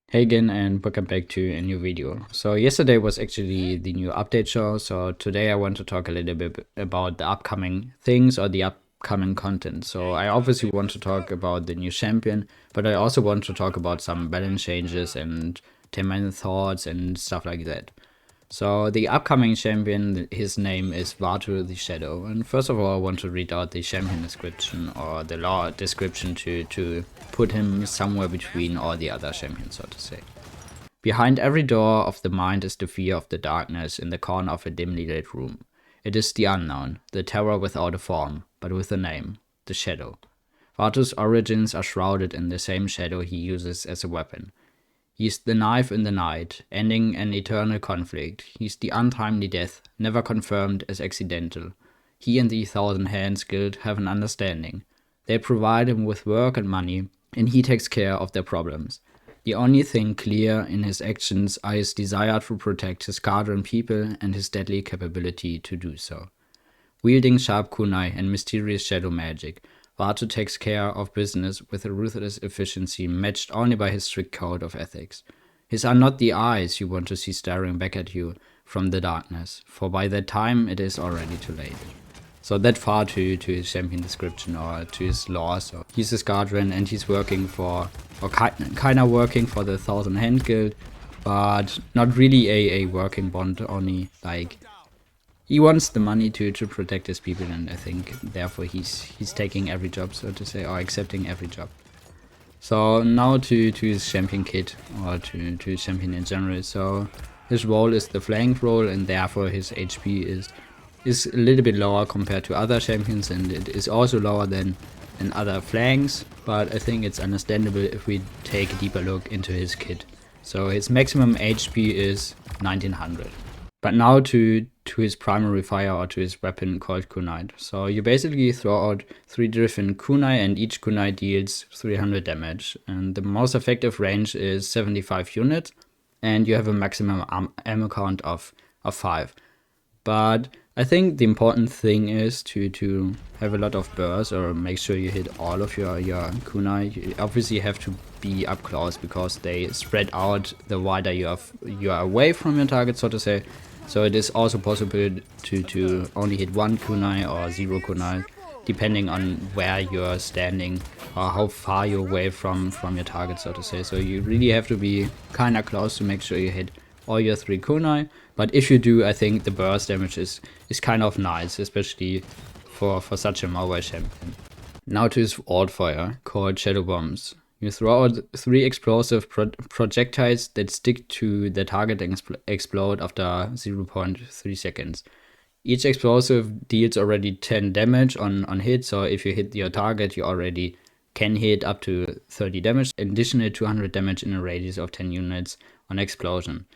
Hey again, and welcome back to a new video. So yesterday was actually the new update show, so today I want to talk a little bit about the upcoming things or the upcoming content. So I obviously want to talk about the new champion, but I also want to talk about some balance changes and 10-minute thoughts and stuff like that. So the upcoming champion, his name is Vatu the Shadow. And first of all, I want to read out the champion description or the lore description to put him somewhere between all the other champions, so to say. Behind every door of the mind is the fear of the darkness in the corner of a dimly lit room. It is the unknown, the terror without a form, but with a name, the Shadow. Vatu's origins are shrouded in the same shadow he uses as a weapon. He's the knife in the night, ending an eternal conflict. He's the untimely death, never confirmed as accidental. He and the Thousand Hands Guild have an understanding. They provide him with work and money, and he takes care of their problems. The only thing clear in his actions are his desire to protect his Guardian people and his deadly capability to do so. Wielding sharp kunai and mysterious shadow magic, Vatu takes care of business with a ruthless efficiency matched only by his strict code of ethics. His are not the eyes you want to see staring back at you from the darkness, for by that time it is already too late. So that far to his champion description or to his lore. So he's his guardian and he's working for, or kinda working for the Thousand Hand Guild, but not really a working bond, only like he wants the money to protect his people, and I think therefore he's taking every job, so to say, or accepting every job. So now to his champion kit, or to his champion in general. So his role is the flank role, and therefore his HP is a little bit lower compared to other champions, and it is also lower than in other flanks, but I think it's understandable if we take a deeper look into his kit. So his maximum HP is 1900. But now to his primary fire, or to his weapon called kunai. So you basically throw out 3 different kunai, and each kunai deals 300 damage. And the most effective range is 75 units, and you have a maximum ammo count of 5. But I think the important thing is to have a lot of bursts, or make sure you hit all of your kunai. You obviously have to be up close because they spread out the wider you are away from your target, so to say. So it is also possible to only hit 1 kunai or 0 kunai, depending on where you're standing or how far you're away from your target, so to say. So you really have to be kinda close to make sure you hit all your 3 kunai. But if you do, I think the burst damage is kind of nice, especially for such a mobile champion. Now to his alt fire, called Shadow Bombs. You throw out 3 explosive projectiles that stick to the target and explode after 0.3 seconds. Each explosive deals already 10 damage on hit, so if you hit your target, you already can hit up to 30 damage, additional 200 damage in a radius of 10 units on explosion.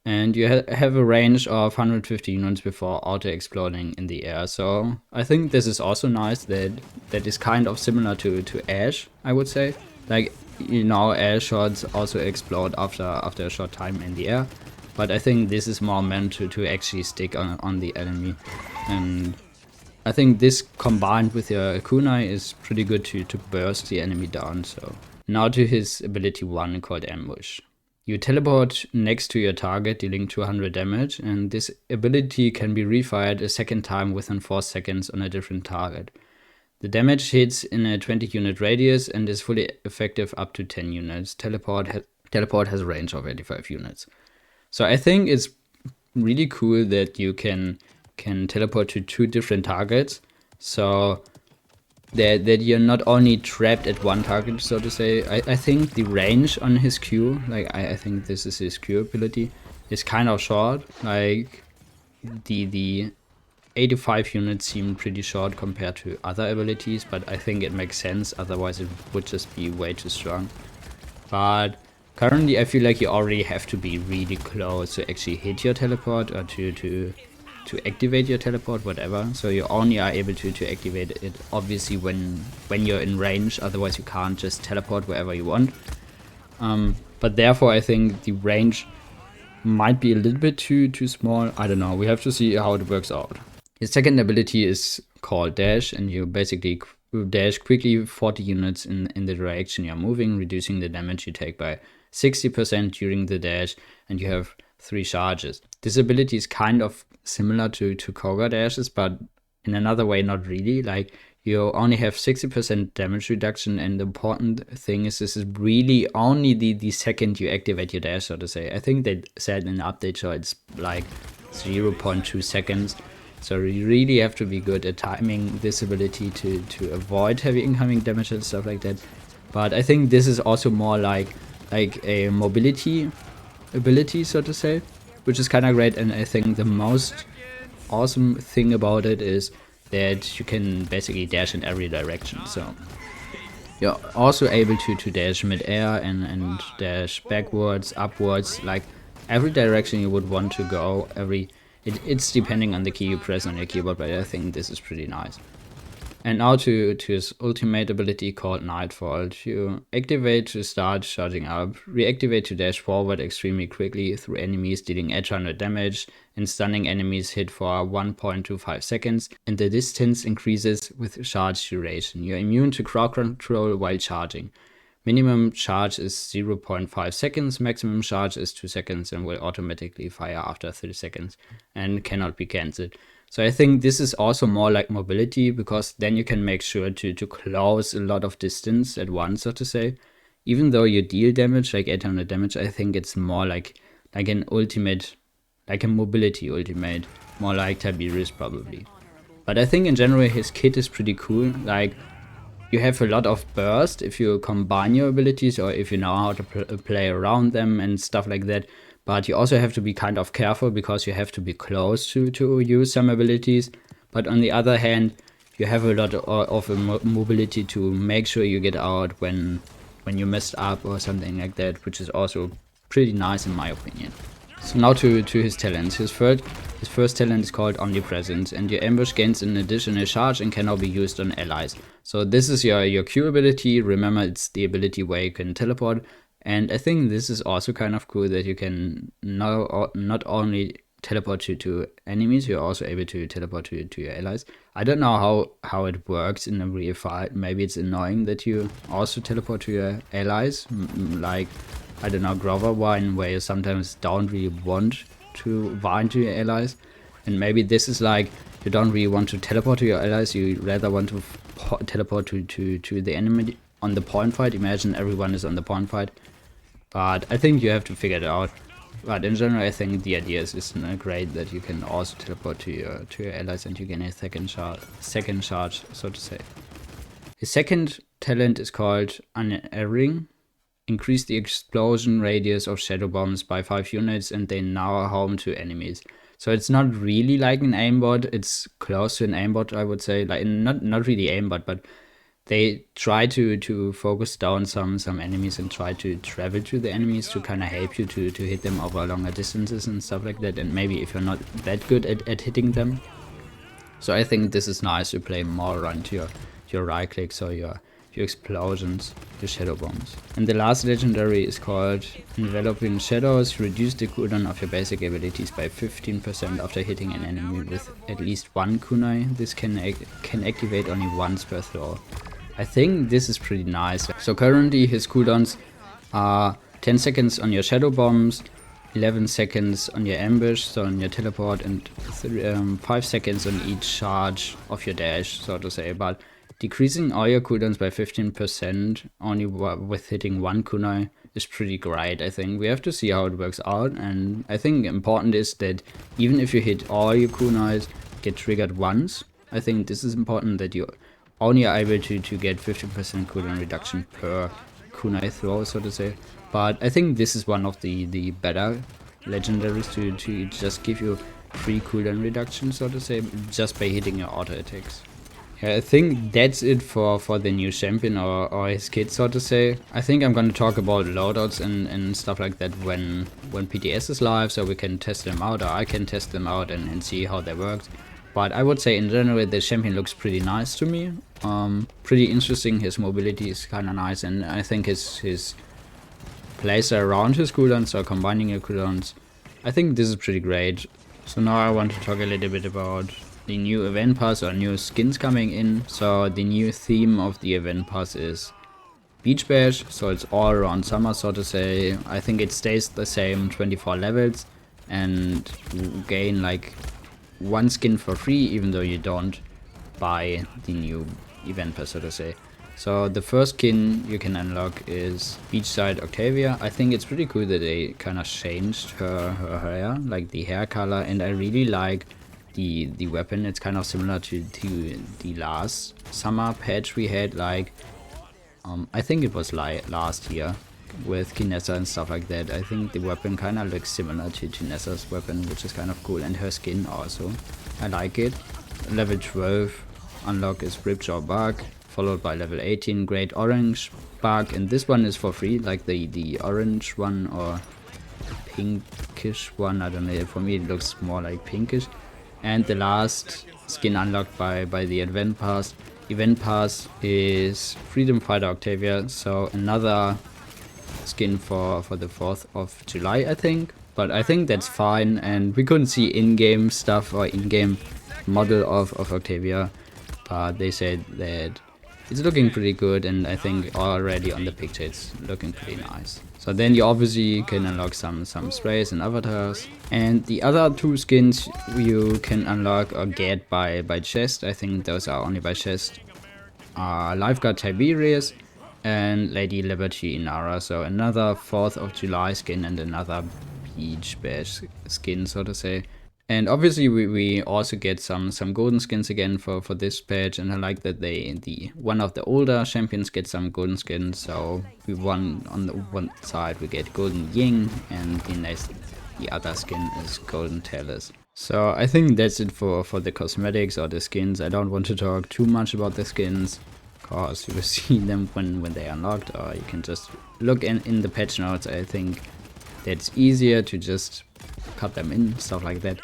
And you have a range of 150 units before auto-exploding in the air. So I think this is also nice, that is kind of similar to Ash, I would say. Like, you know, air shots also explode after a short time in the air. But I think this is more meant to actually stick on the enemy. And I think this combined with your kunai is pretty good to burst the enemy down. So now to his ability 1 called Ambush. You teleport next to your target, dealing 200 damage, and this ability can be refired a second time within 4 seconds on a different target. The damage hits in a 20 unit radius and is fully effective up to 10 units. Teleport has a range of 85 units. So I think it's really cool that you can teleport to 2 different targets, so that you're not only trapped at one target, so to say. I think the range on his Q, like I think this is his Q ability, is kind of short. Like the 85 units seem pretty short compared to other abilities, but I think it makes sense, otherwise it would just be way too strong. But currently I feel like you already have to be really close to actually hit your teleport, or to activate your teleport, whatever. So you only are able to activate it obviously when you're in range, otherwise you can't just teleport wherever you want. But therefore I think the range might be a little bit too small. I don't know, we have to see how it works out. His second ability is called Dash, and you basically dash quickly 40 units in the direction you're moving, reducing the damage you take by 60% during the dash, and you have 3 charges. This ability is kind of similar to QUADRA dashes, but in another way not really. Like, you only have 60% damage reduction, and the important thing is this is really only the second you activate your dash, so to say. I think they said in the update show it's like 0.2 seconds. So you really have to be good at timing this ability to avoid heavy incoming damage and stuff like that. But I think this is also more like a mobility ability, so to say, which is kind of great. And I think the most awesome thing about it is that you can basically dash in every direction. So you're also able to dash mid-air and dash backwards, upwards, like every direction you would want to go. It's depending on the key you press on your keyboard, but I think this is pretty nice. And now to his ultimate ability called Nightfall. You activate to start charging up, reactivate to dash forward extremely quickly through enemies, dealing 800 damage and stunning enemies hit for 1.25 seconds, and the distance increases with charge duration. You're immune to crowd control while charging. Minimum charge is 0.5 seconds, maximum charge is 2 seconds and will automatically fire after 30 seconds and cannot be cancelled. So I think this is also more like mobility, because then you can make sure to close a lot of distance at once, so to say. Even though you deal damage, like 800 damage, I think it's more like an ultimate, like a mobility ultimate, more like Tiberius probably. But I think in general his kit is pretty cool. Like, you have a lot of burst if you combine your abilities or if you know how to play around them and stuff like that. But you also have to be kind of careful, because you have to be close to use some abilities. But on the other hand, you have a lot of mobility to make sure you get out when you messed up or something like that, which is also pretty nice in my opinion. So now to his talents. His first talent is called Omnipresence, and your ambush gains an additional charge and can now be used on allies. So this is your Q ability. Remember, it's the ability where you can teleport. And I think this is also kind of cool that you can not only teleport to enemies, you're also able to teleport to your allies. I don't know how it works in a real fight. Maybe it's annoying that you also teleport to your allies, like, I don't know, Grover Wine, where you sometimes don't really want to bind to your allies. And maybe this is like, you don't really want to teleport to your allies, you rather want to teleport to the enemy on the point fight. Imagine everyone is on the point fight. But I think you have to figure it out. But in general, I think the idea is great that you can also teleport to your allies and you gain a second charge, so to say. His second talent is called Unerring. Increase the explosion radius of shadow bombs by 5 units, and they now are home to enemies. So it's not really like an aimbot. It's close to an aimbot, I would say. Like, not really aimbot, but they try to focus down some enemies and try to travel to the enemies to kind of help you to hit them over longer distances and stuff like that. And maybe if you're not that good at hitting them. So I think this is nice to play more around your right clicks or your explosions, your shadow bombs. And the last legendary is called Enveloping Shadows. Reduce the cooldown of your basic abilities by 15% after hitting an enemy with at least 1 kunai. This can activate only once per throw. I think this is pretty nice. So currently his cooldowns are 10 seconds on your shadow bombs, 11 seconds on your ambush, so on your teleport, and 5 seconds on each charge of your dash, so to say. But decreasing all your cooldowns by 15% only with hitting 1 kunai is pretty great. I think we have to see how it works out, and I think important is that even if you hit all your kunais get triggered once, I think this is important that you only are able to get 15% cooldown reduction per kunai throw, so to say. But I think this is one of the better legendaries to just give you free cooldown reduction, so to say, just by hitting your auto attacks. Yeah, I think that's it for the new champion or his kit, so to say. I think I'm gonna talk about loadouts and stuff like that when PTS is live, so we can test them out, or I can test them out and see how they work. But I would say in general the champion looks pretty nice to me. Pretty interesting. His mobility is kind of nice, and I think his plays around his cooldowns, or combining your cooldowns, I think this is pretty great. So now I want to talk a little bit about the new event pass or new skins coming in. So the new theme of the event pass is Beach Bash, so it's all around summer, so to say. I think it stays the same 24 levels, and you gain like one skin for free, even though you don't buy the new event pass, so to say. So the first skin you can unlock is Beachside Octavia. I think it's pretty cool that they kind of changed her hair, like the hair color, and I really like the weapon. It's kind of similar to the last summer patch we had, like I think it was like last year with Kinessa and stuff like that. I think the weapon kind of looks similar to Nessa's weapon, which is kind of cool, and her skin also. I like it. Level 12 unlock is Ripjaw Bug, followed by level 18 Great Orange Bug, and this one is for free, like the orange one or pinkish one, I don't know, for me it looks more like pinkish. And the last skin unlocked by the event pass is Freedom Fighter Octavia, so another skin for the 4th of July, I think. But I think that's fine, and we couldn't see in-game stuff or in-game model of Octavia, but they said that it's looking pretty good, and I think already on the picture it's looking pretty nice. So then you obviously can unlock some sprays and avatars, and the other two skins you can unlock or get by chest. I think those are only by chest. Lifeguard Tiberius and Lady Liberty Inara, so another 4th of July skin and another Beach Bash skin, so to say. And obviously we also get some golden skins again for this patch, and I like that one of the older champions get some golden skins. So we won on the one side, we get Golden Ying, and the other skin is Golden Talus. So I think that's it for the cosmetics or the skins. I don't want to talk too much about the skins, cause you will see them when they are unlocked, or you can just look in the patch notes. I think that's easier to just cut them in, stuff like that.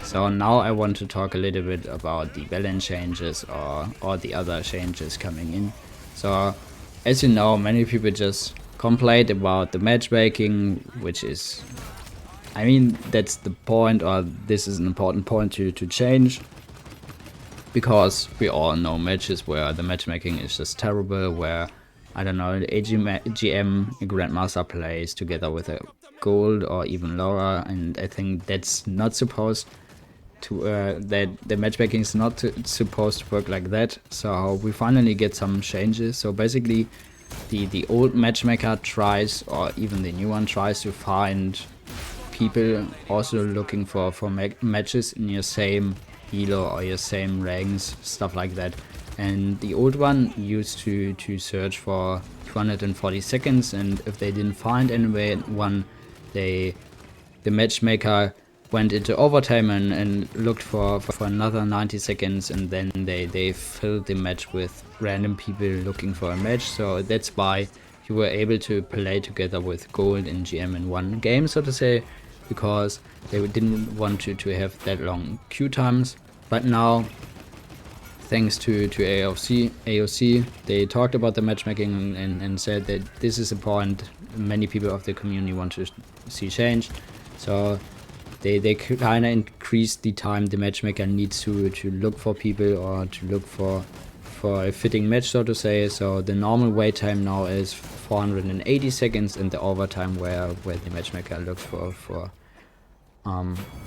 So now I want to talk a little bit about the balance changes or the other changes coming in. So as you know, many people just complained about the matchmaking, which is, I mean, that's the point, or this is an important point to change, because we all know matches where the matchmaking is just terrible, where, I don't know, the GM, a Grandmaster plays together with a gold or even lower, and I think that's not supposed to, that the matchmaking is not supposed to work like that. So we finally get some changes. So basically the old matchmaker tries, or even the new one tries, to find people also looking for matches in your same elo or your same ranks, stuff like that. And the old one used to search for 240 seconds, and if they didn't find anyone, the matchmaker went into overtime and looked for another 90 seconds, and then they filled the match with random people looking for a match. So that's why you were able to play together with gold and GM in one game, so to say, because they didn't want to have that long queue times. But now, thanks to AOC, they talked about the matchmaking and said that this is a point many people of the community want to see change. So they kind of increased the time the matchmaker needs to look for people, or to look for a fitting match, so to say. So the normal wait time now is 480 seconds, and the overtime where the matchmaker looks for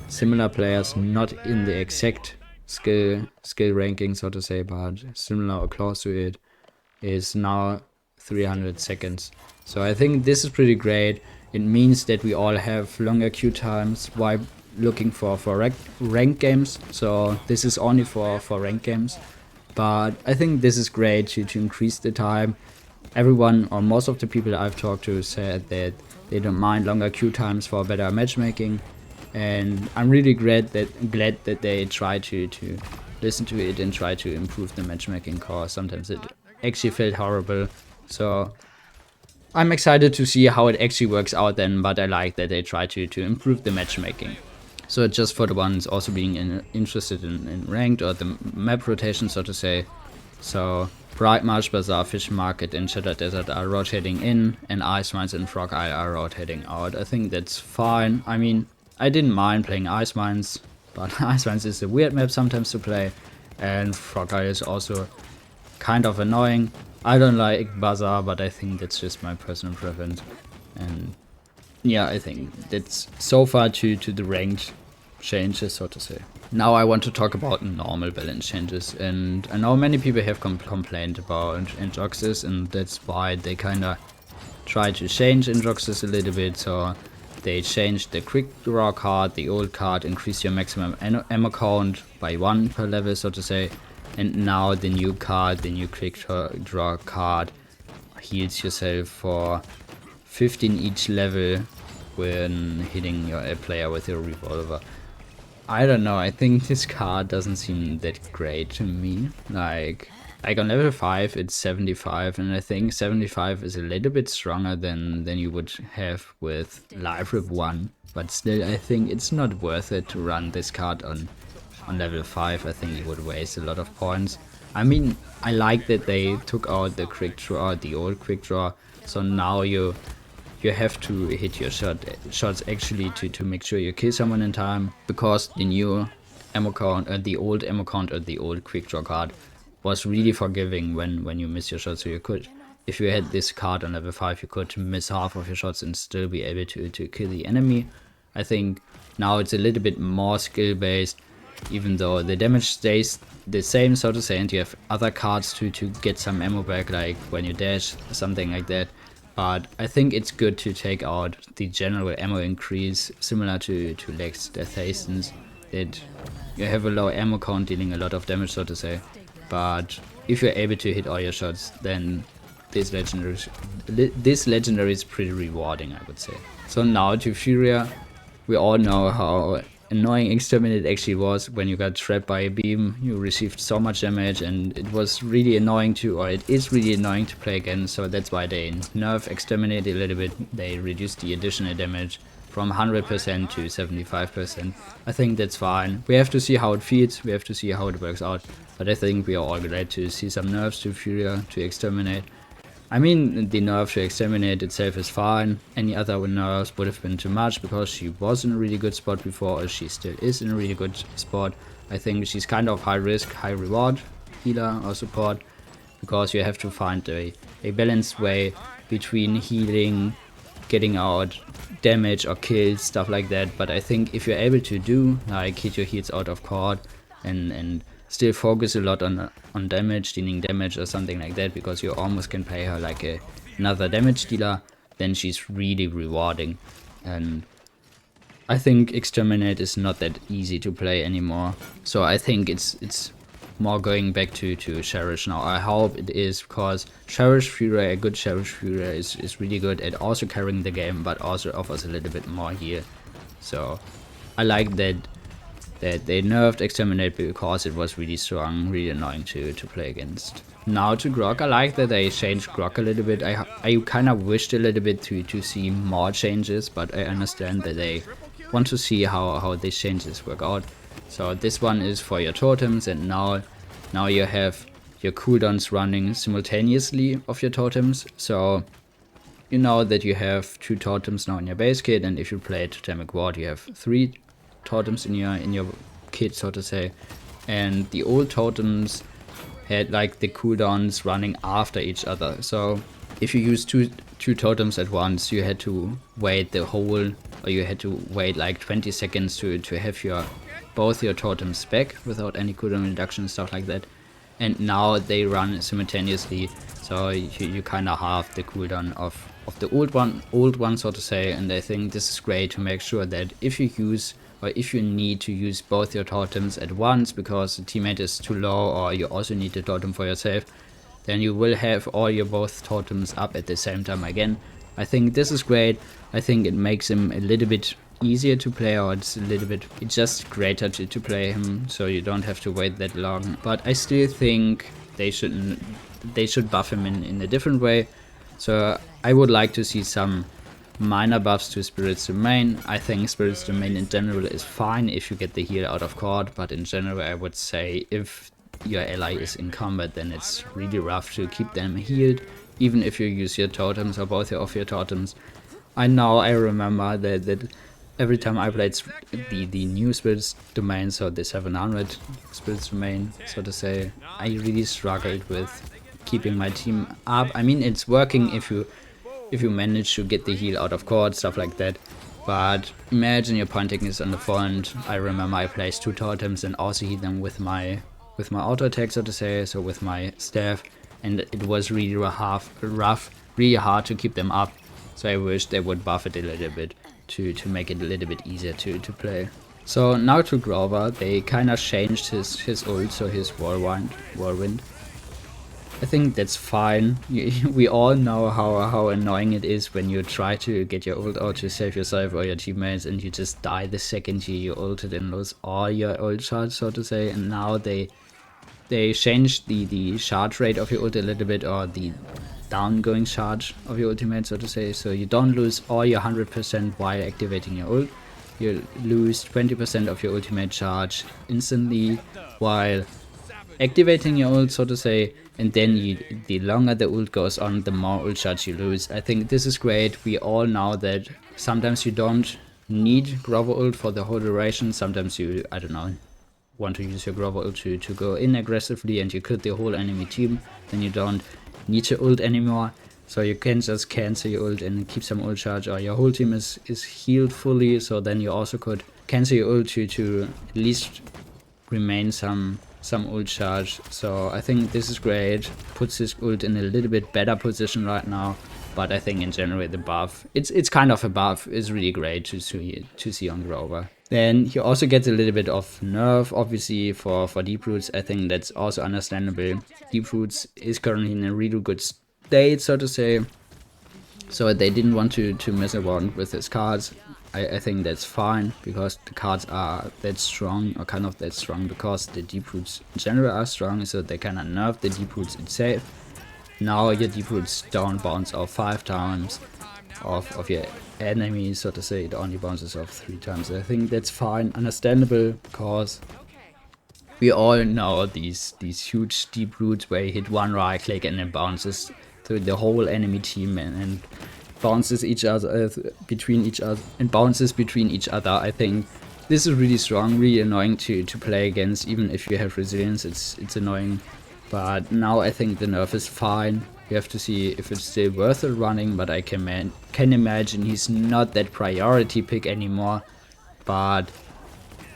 similar players, not in the exact skill ranking, so to say, but similar or close to it, is now 300 seconds. So I think this is pretty great. It means that we all have longer queue times while looking for rank games. So this is only for rank games, but I think this is great to increase the time. Everyone, or most of the people I've talked to, said that they don't mind longer queue times for better matchmaking, and I'm really glad that they try to listen to it and try to improve the matchmaking, cause sometimes it actually felt horrible. So I'm excited to see how it actually works out then, but I like that they try to improve the matchmaking. So just for the ones also being interested in ranked or the map rotation, so to say. So Bright Marsh, Bazaar, Fish Market, and Shattered Desert are rotating in, and Ice Mines and Frog Isle are rotating out. I think that's fine. I mean, I didn't mind playing Ice Mines, but Ice Mines is a weird map sometimes to play, and Frog Isle is also kind of annoying. I don't like Bazaar, but I think that's just my personal preference. And yeah, I think that's so far to the ranked changes, so to say. Now I want to talk about normal balance changes, and I know many people have complained about Introxes, and that's why they kinda try to change Introxes a little bit. So they changed the quick draw card, the old card, increase your maximum ammo count by 1 per level, so to say. And now the new card, the new quick draw card, heals yourself for 15 each level when hitting your player with your revolver. I don't know, I think this card doesn't seem that great to me. Like on level 5 it's 75, and I think 75 is a little bit stronger than you would have with Life Rip 1. But still, I think it's not worth it to run this card on level 5. I think it would waste a lot of points. I mean, I like that they took out the quick draw, the old quick draw, so now you have to hit your shots actually to make sure you kill someone in time, because the new ammo count, the old ammo count or the old quick draw card was really forgiving when you miss your shots. So you could, if you had this card on level 5, you could miss half of your shots and still be able to kill the enemy. I think now it's a little bit more skill based, even though the damage stays the same, so to say, and you have other cards to get some ammo back, like when you dash, something like that. But I think it's good to take out the general ammo increase, similar to Lex Death Hastens, that you have a low ammo count dealing a lot of damage, so to say. But if you're able to hit all your shots, then this legendary is pretty rewarding, I would say. So now to Furia. We all know how annoying Exterminate actually was. When you got trapped by a beam, you received so much damage, and it was really annoying to, or it is really annoying to play again. So that's why they nerf Exterminate a little bit. They reduced the additional damage from 100% to 75%. I think that's fine. We have to see how it feels, we have to see how it works out. But I think we are all glad to see some nerfs to Furia, to Exterminate. I mean, the nerf to Exterminate itself is fine. Any other nerfs would have been too much, because she was in a really good spot before, or she still is in a really good spot. I think she's kind of high risk, high reward healer or support, because you have to find a balanced way between healing, getting out damage or kills, stuff like that. But I think if you're able to do, like, hit your heals out of court and still focus a lot on damage, dealing damage or something like that, because you almost can play her like another damage dealer, then she's really rewarding. And I think Exterminate is not that easy to play anymore, so I think it's more going back to Cherish now. I hope it is, because Cherish Fury, a good Cherish Fury is really good at also carrying the game, but also offers a little bit more here. So I like that they nerfed Exterminate, because it was really strong, really annoying to play against. Now to Grog, I like that they changed Grog a little bit. I kind of wished a little bit to see more changes, but I understand that they want to see how these changes work out. So this one is for your totems, and now you have your cooldowns running simultaneously of your totems. So you know that you have 2 totems now in your base kit, and if you play Totemic Ward, you have 3 totems in your kit, so to say. And the old totems had like the cooldowns running after each other. So if you use two totems at once, you had to wait the whole, or you had to wait like 20 seconds to have both your totems back without any cooldown reduction, stuff like that. And now they run simultaneously, so you kind of have the cooldown of the old one, so to say. And I think this is great to make sure that if you use, or if you need to use both your totems at once because the teammate is too low, or you also need the totem for yourself, then you will have all your both totems up at the same time again. I think this is great. I think it makes him a little bit easier to play, or it's just greater to play him, so you don't have to wait that long. But I still think they should buff him in a different way. So I would like to see some minor buffs to Spirit's Domain. I think Spirit's Domain in general is fine if you get the heal out of court, but in general I would say if your ally is in combat, then it's really rough to keep them healed, even if you use your totems or both of your totems. I remember that every time I played the new Spirit's Domain, so the 700 Spirit's Domain, so to say, I really struggled with keeping my team up. I mean, it's working if you manage to get the heal out of court, stuff like that. But imagine your point is on the front. I remember I placed 2 totems and also hit them with my auto attack, so to say, so with my staff, and it was really rough, really hard to keep them up. So I wish they would buff it a little bit to make it a little bit easier to play. So now to Grover, they kinda changed his ult, so his whirlwind. I think that's fine. We all know how annoying it is when you try to get your ult out to save yourself or your teammates and you just die the second you ulted and lose all your ult charge, so to say. And now they changed the charge rate of your ult a little bit, or the downgoing charge of your ultimate, so to say. So you don't lose all your 100% while activating your ult. You lose 20% of your ultimate charge instantly while activating your ult, so to say, and then the longer the ult goes on, the more ult charge you lose. I think this is great. We all know that sometimes you don't need Grover ult for the whole duration. Sometimes you, I don't know, want to use your Grover ult to go in aggressively and you kill the whole enemy team. Then you don't need to ult anymore. So you can just cancel your ult and keep some ult charge, or your whole team is healed fully. So then you also could cancel your ult to at least remain some ult charge. So I think this is great. Puts his ult in a little bit better position right now. But I think in general the buff, it's kind of a buff, is really great to see on Grover. Then he also gets a little bit of nerf, obviously, for Deep Roots. I think that's also understandable. Deep Roots is currently in a really good state, so to say. So they didn't want to mess around with his cards. I think that's fine, because the cards are that strong, or kind of that strong, because the Deep Roots in general are strong, so they kind of nerf the Deep Roots itself. Now your Deep Roots don't bounce off 5 times of your enemy, so to say. It only bounces off 3 times. I think that's fine, understandable, because we all know these huge Deep Roots where you hit one right click and it bounces through the whole enemy team and bounces between each other. I think this is really strong, really annoying to play against. Even if you have resilience, it's annoying. But now I think the nerf is fine. We have to see if it's still worth it running, but I can imagine he's not that priority pick anymore. But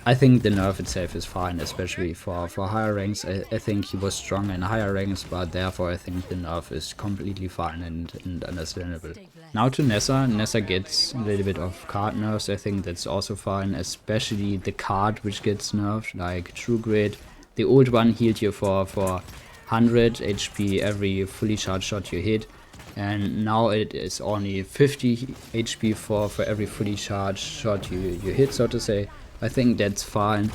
I think the nerf itself is fine, especially for higher ranks. I think he was strong in higher ranks, but therefore I think the nerf is completely fine and understandable. Now to Nessa. Nessa gets a little bit of card nerfs. I think that's also fine, especially the card which gets nerfed, like True Grit. The old one healed you for 100 HP every fully charged shot you hit, and now it is only 50 HP for every fully charged shot you hit, so to say. I think that's fine,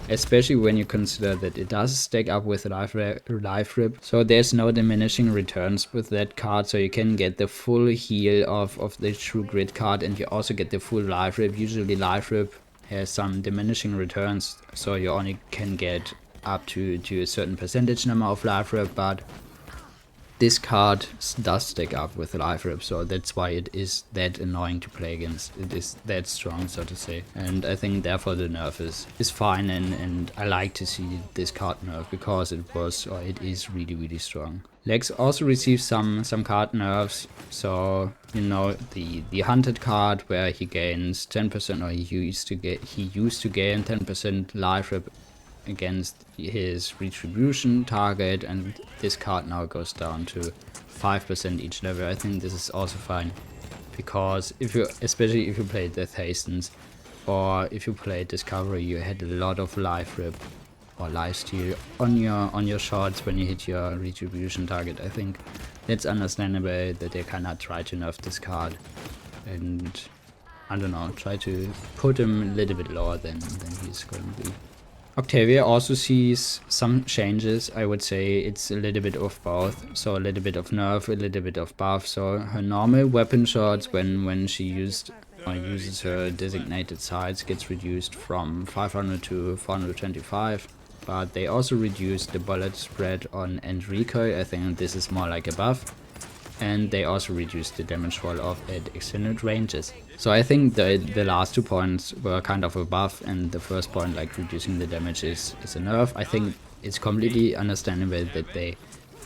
especially when you consider that it does stack up with life rip, so there's no diminishing returns with that card, so you can get the full heal of the True Grit card, and you also get the full life rip. Usually life rip has some diminishing returns, so you only can get up to a certain percentage number of life rip, but this card does stack up with life rip, so that's why it is that annoying to play against. It is that strong, so to say, and I think therefore the nerf is fine, and I like to see this card nerf because it is really strong. Lex also receives some card nerfs, so you know the hunted card where he gains 10%, or he used to gain 10% life rip against his retribution target, and this card now goes down to 5% each level. I think this is also fine, because especially if you played Death Hastens, or if you played Discovery, you had a lot of life rip or lifesteal on your shots when you hit your retribution target. I think that's understandable that they kinda try to nerf this card, and I don't know, try to put him a little bit lower than he's currently. Octavia also sees some changes. I would say it's a little bit of both. So a little bit of nerf, a little bit of buff. So her normal weapon shots when she uses her designated sights gets reduced from 500 to 425. But they also reduced the bullet spread on and recoil. I think this is more like a buff. And they also reduced the damage roll off at extended ranges. So I think the last 2 points were kind of a buff, and the first point, like reducing the damage, is a nerf. I think it's completely understandable that they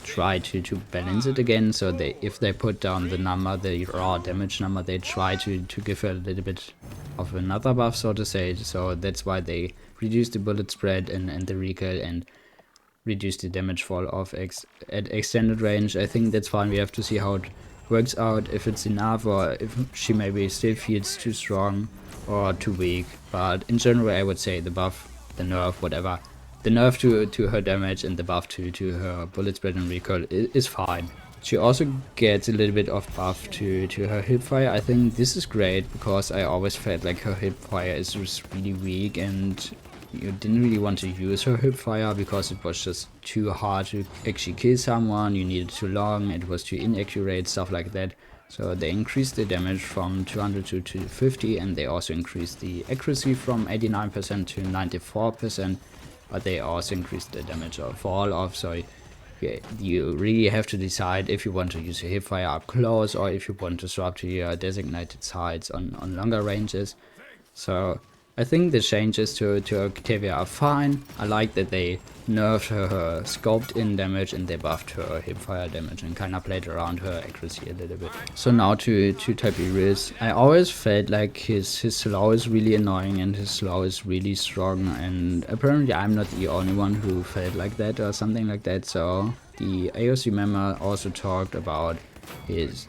try to balance it again. So if they put down the number, the raw damage number, they try to give her a little bit of another buff, so to say. So that's why they reduce the bullet spread and the recoil and reduce the damage fall off at extended range. I think that's fine. We have to see how it works out, if it's enough or if she maybe still feels too strong or too weak. But in general, I would say the buff, the nerf, whatever, the nerf to her damage and the buff to her bullet spread and recoil is fine. She also gets a little bit of buff to her hipfire. I think this is great because I always felt like her hipfire is just really weak and you didn't really want to use her hipfire because it was just too hard to actually kill someone, you needed too long, it was too inaccurate, stuff like that. So they increased the damage from 200 to 250 and they also increased the accuracy from 89% to 94%, but they also increased the damage fall off. So yeah, you really have to decide if you want to use your hipfire up close or if you want to swap to your designated sides on longer ranges. So I think the changes to Octavia are fine. I like that they nerfed her scoped in damage and they buffed her hipfire damage and kinda played around her accuracy a little bit. So now to Tiberius. I always felt like his slow is really annoying and his slow is really strong, and apparently I'm not the only one who felt like that or something like that. So the AOC member also talked about his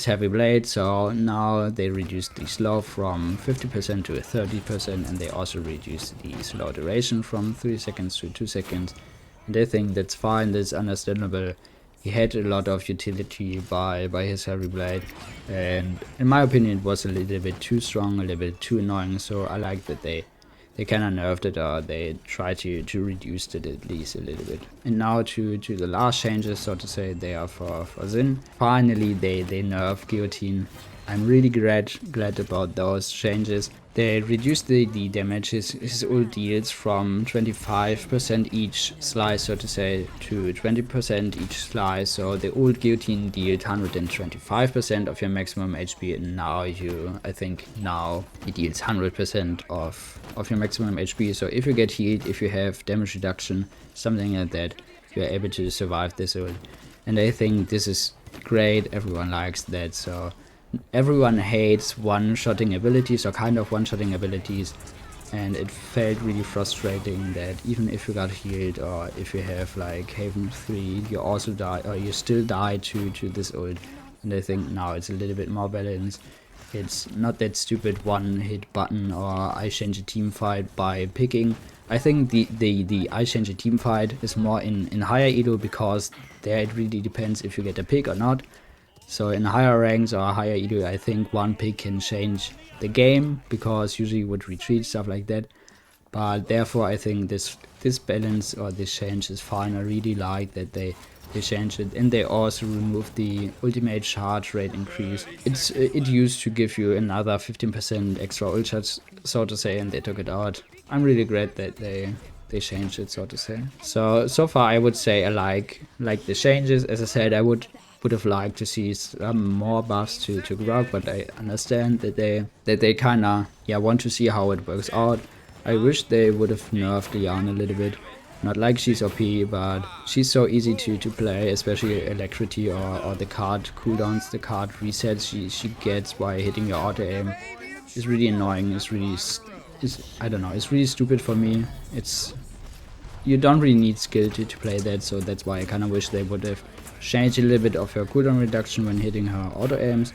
heavy blade, so now they reduced the slow from 50% to 30%, and they also reduced the slow duration from 3 seconds to 2 seconds. And I think that's fine, that's understandable. He had a lot of utility by his heavy blade, and in my opinion it was a little bit too strong, a little bit too annoying, so I like that they kind of nerfed it, or they try to reduce it at least a little bit. And now to the last changes, so to say, they are for Xin. Finally they nerf Guillotine. I'm really glad about those changes. They reduced the damage his ult deals from 25% each slice, so to say, to 20% each slice. So the ult Guillotine deals 125% of your maximum HP, and now I think now it deals 100% of your maximum HP. So if you get healed, if you have damage reduction, something like that, you're able to survive this ult. And I think this is great, everyone likes that. So everyone hates one-shotting abilities or kind of one-shotting abilities, and it felt really frustrating that even if you got healed or if you have like Haven 3, you also die, or you still die to this ult. And I think now it's a little bit more balanced. It's not that stupid one-hit button or I change a team fight by picking. I think the I change a team fight is more in higher elo, because there it really depends if you get a pick or not. So in higher ranks or higher elo, I think one pick can change the game, because usually you would retreat, stuff like that. But therefore I think this balance or this change is fine. I really like that they changed it, and they also removed the ultimate charge rate increase. It used to give you another 15% extra ult charge, so to say, and they took it out. I'm really glad that they changed it, so to say. So far I would say I like the changes. As I said, I would have liked to see some more buffs to Grog, but I understand that they kinda want to see how it works out. I wish they would have nerfed Liane a little bit. Not like she's OP, but she's so easy to play, especially Electricity or the card cooldowns, the card resets she gets by hitting your auto aim. It's really annoying. I don't know, it's really stupid for me. You don't really need skill to play that, so that's why I kinda wish they would have changed a little bit of her cooldown reduction when hitting her auto aims.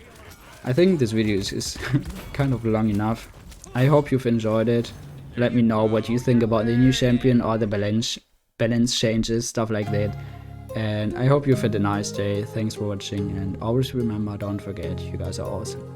I think this video is kind of long enough. I hope you've enjoyed it. Let me know what you think about the new champion or the balance changes, stuff like that. And I hope you've had a nice day. Thanks for watching, and always remember, don't forget, you guys are awesome.